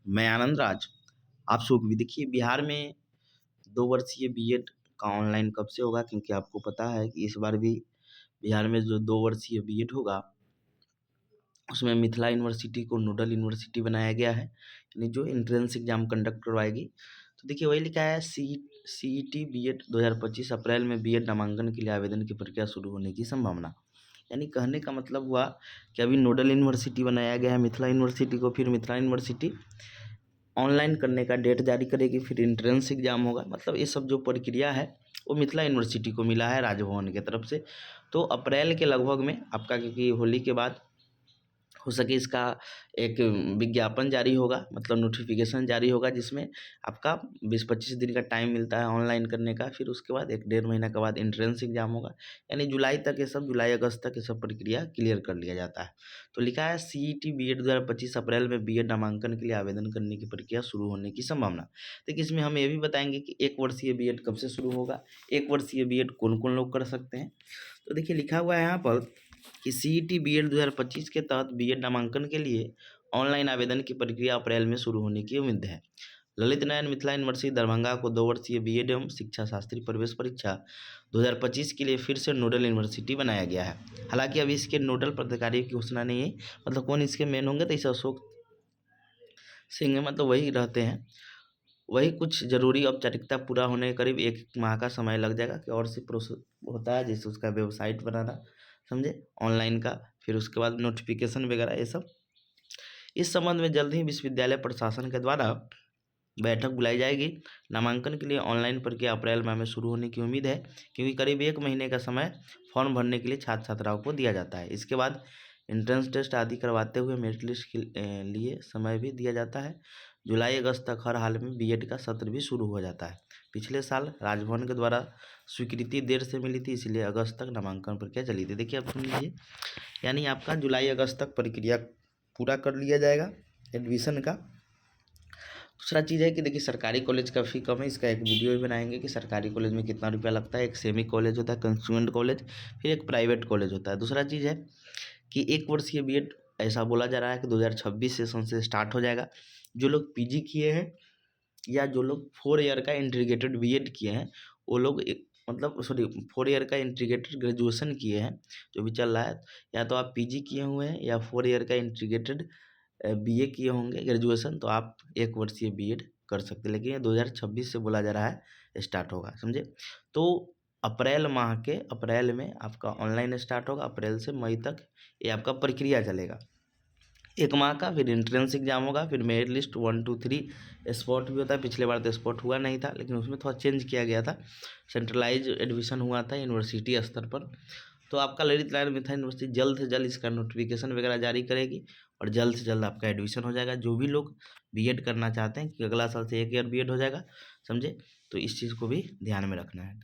मैं आनंद राज आप सबको भी देखिए बिहार में 2 वर्षीय बीएड का ऑनलाइन कब से होगा क्योंकि आपको पता है कि इस बार भी बिहार में जो 2 वर्षीय बीएड होगा उसमें मिथिला यूनिवर्सिटी को नोडल यूनिवर्सिटी बनाया गया है यानी जो एंट्रेंस एग्जाम कंडक्ट करवाएगी। तो देखिए वही लिखा है सीईटी बीएड 2025 अप्रैल में बीएड नामांकन के लिए आवेदन की प्रक्रिया शुरू होने की संभावना। यानी कहने का मतलब हुआ कि अभी नोडल यूनिवर्सिटी बनाया गया है मिथिला यूनिवर्सिटी को, फिर मिथिला यूनिवर्सिटी ऑनलाइन करने का डेट जारी करेगी, फिर एंट्रेंस एग्जाम होगा। मतलब ये सब जो प्रक्रिया है वो मिथिला यूनिवर्सिटी को मिला है राजभवन की तरफ से। तो अप्रैल के लगभग में आपका, क्योंकि होली के बाद हो सके इसका एक विज्ञापन जारी होगा, मतलब नोटिफिकेशन जारी होगा जिसमें आपका 20-25 दिन का टाइम मिलता है ऑनलाइन करने का। फिर उसके बाद 1-1.5 महीना के बाद एंट्रेंस एग्जाम होगा। यानी जुलाई तक ये सब, जुलाई अगस्त तक ये सब प्रक्रिया क्लियर कर लिया जाता है। तो लिखा है सीईटी बीएड 2025 अप्रैल में बीएड नामांकन के लिए आवेदन करने की प्रक्रिया शुरू होने की संभावना। देखिए इसमें हम ये भी बताएंगे कि 1 वर्षीय बीएड कब से शुरू होगा, 1 वर्षीय बीएड कौन कौन लोग कर सकते हैं। तो देखिए लिखा हुआ है यहाँ पर कि सीईटी बीएड 2025 के तहत बीएड नामांकन के लिए ऑनलाइन आवेदन की प्रक्रिया अप्रैल में शुरू होने की उम्मीद है। ललित नारायण मिथिला यूनिवर्सिटी दरभंगा को 2 वर्षीय बीएड एवं शिक्षा शास्त्री प्रवेश परीक्षा 2025 के लिए फिर से नोडल यूनिवर्सिटी बनाया गया है। हालांकि अभी इसके नोडल पदाधिकारी की घोषणा नहीं है, मतलब कौन इसके मेन होंगे तो इस अशोक सिंह, मतलब वही रहते हैं। वही कुछ जरूरी औपचारिकता पूरा होने के करीब 1 माह का समय लग जाएगा कि और सी प्रोसेस होता है, जैसे उसका वेबसाइट बनाना, समझे, ऑनलाइन का, फिर उसके बाद नोटिफिकेशन वगैरह ये सब। इस संबंध में जल्द ही विश्वविद्यालय प्रशासन के द्वारा बैठक बुलाई जाएगी। नामांकन के लिए ऑनलाइन प्रक्रिया अप्रैल माह में शुरू होने की उम्मीद है, क्योंकि करीब 1 महीने का समय फॉर्म भरने के लिए छात्र छात्राओं को दिया जाता है। इसके बाद एंट्रेंस टेस्ट आदि करवाते हुए मेरिट लिस्ट के लिए समय भी दिया जाता है। जुलाई अगस्त तक हर हाल में बीएड का सत्र भी शुरू हो जाता है। पिछले साल राजभवन के द्वारा स्वीकृति देर से मिली थी, इसलिए अगस्त तक नामांकन प्रक्रिया चली थी। देखिए अब सुन लीजिए, यानी आपका जुलाई अगस्त तक प्रक्रिया पूरा कर लिया जाएगा एडमिशन का। दूसरा चीज़ है कि देखिए सरकारी कॉलेज का फ़ी कम है, इसका एक वीडियो भी बनाएंगे कि सरकारी कॉलेज में कितना रुपया लगता है। एक सेमी कॉलेज होता है, कंस्यूमेंट कॉलेज, फिर एक प्राइवेट कॉलेज होता है। दूसरा चीज़ है कि 1 वर्षीय बीएड ऐसा बोला जा रहा है कि 2026 सेशन से स्टार्ट हो जाएगा। जो लोग पीजी किए हैं या जो लोग 4 ईयर का इंटीग्रेटेड बीएड किए हैं वो लोग मतलब 4 ईयर का इंटीग्रेटेड ग्रेजुएशन किए हैं जो भी चल रहा है, या तो आप पीजी किए हुए हैं या 4 ईयर का इंटीग्रेटेड बीए किए होंगे ग्रेजुएशन, तो आप 1 वर्षीय बीएड कर सकते हैं। लेकिन ये 2026 से बोला जा रहा है स्टार्ट होगा, समझे। तो अप्रैल माह के अप्रैल में आपका ऑनलाइन स्टार्ट होगा, अप्रैल से मई तक ये आपका प्रक्रिया चलेगा 1 माह का। फिर एंट्रेंस एग्जाम होगा, फिर मेरिट लिस्ट 1, 2, 3 स्पॉट भी होता है। पिछले बार तो स्पॉट हुआ नहीं था, लेकिन उसमें थोड़ा चेंज किया गया था, सेंट्रलाइज एडमिशन हुआ था यूनिवर्सिटी स्तर पर। तो आपका ललित नारायण मिथिला यूनिवर्सिटी जल्द से जल्द इसका नोटिफिकेशन वगैरह जारी करेगी और जल्द से जल्द आपका एडमिशन हो जाएगा। जो भी लोग बीएड करना चाहते हैं कि अगला साल से 1 ईयर बीएड हो जाएगा, समझे, तो इस चीज़ को भी ध्यान में रखना है।